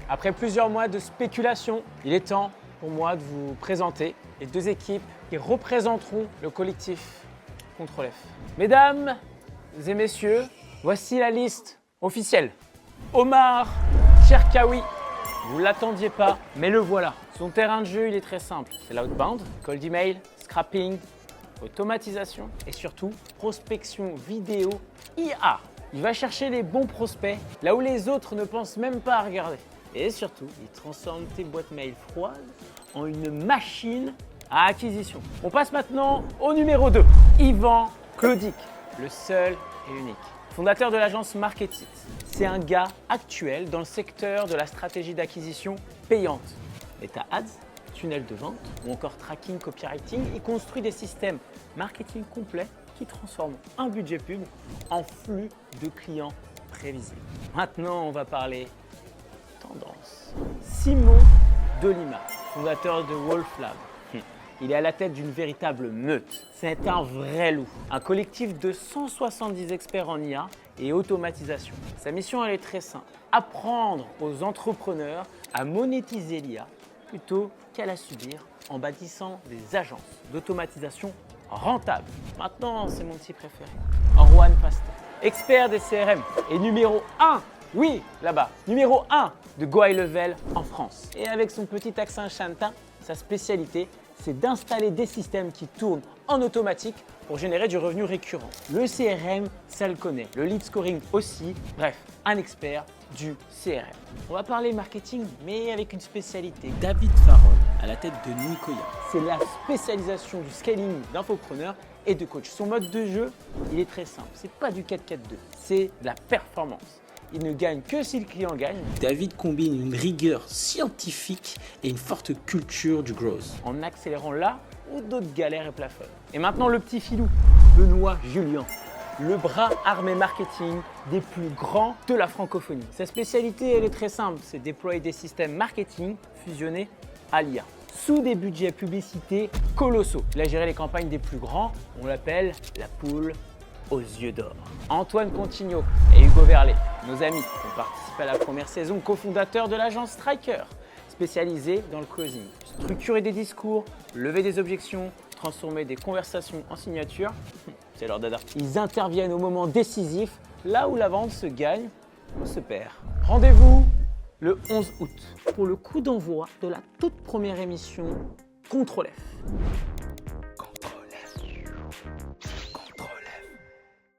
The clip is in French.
Après plusieurs mois de spéculation, il est temps pour moi de vous présenter les deux équipes qui représenteront le collectif Contrôle F. Mesdames et messieurs, voici la liste officielle. Omar Cherkaoui, vous ne l'attendiez pas, mais le voilà. Son terrain de jeu, il est très simple. C'est l'outbound, cold email, scrapping, automatisation et surtout prospection vidéo IA. Il va chercher les bons prospects là où les autres ne pensent même pas à regarder. Et surtout, il transforme tes boîtes mail froides en une machine à acquisition. On passe maintenant au numéro 2, Yvan Claudic, le seul et unique. Fondateur de l'agence Marketit. C'est un gars actuel dans le secteur de la stratégie d'acquisition payante. Meta Ads, tunnel de vente ou encore tracking, copywriting, il construit des systèmes marketing complets qui transforment un budget pub en flux de clients prévisibles. Maintenant, on va parler tendance. Simon Delima, fondateur de Wolflab. Il est à la tête d'une véritable meute. C'est un vrai loup. Un collectif de 170 experts en IA et automatisation. Sa mission, elle est très simple. Apprendre aux entrepreneurs à monétiser l'IA plutôt qu'à la subir en bâtissant des agences d'automatisation rentables. Maintenant, c'est mon petit préféré. Orwan Pasteur, expert des CRM et numéro 1, oui, là-bas, numéro 1 de Go High Level en France. Et avec son petit accent chantin, sa spécialité, c'est d'installer des systèmes qui tournent en automatique pour générer du revenu récurrent. Le CRM, ça le connaît. Le lead scoring aussi. Bref, un expert du CRM. On va parler marketing, mais avec une spécialité. David Farol, à la tête de Nicoya. C'est la spécialisation du scaling d'infopreneurs et de coach. Son mode de jeu, il est très simple. C'est pas du 4-4-2, c'est de la performance. Il ne gagne que si le client gagne. David combine une rigueur scientifique et une forte culture du growth. En accélérant là où d'autres galèrent et plafonnent. Et maintenant le petit filou, Benoît Julien, le bras armé marketing des plus grands de la francophonie. Sa spécialité, elle est très simple, c'est déployer des systèmes marketing fusionnés à l'IA. Sous des budgets publicités colossaux. Il a géré les campagnes des plus grands, on l'appelle la poule aux yeux d'or. Antoine Contigno et Hugo Verlet, nos amis, qui ont participé à la première saison, cofondateurs de l'agence Striker, spécialisée dans le closing. Structurer des discours, lever des objections, transformer des conversations en signature, c'est leur dada. Ils interviennent au moment décisif, là où la vente se gagne ou se perd. Rendez-vous le 11 août pour le coup d'envoi de la toute première émission Contrôle F.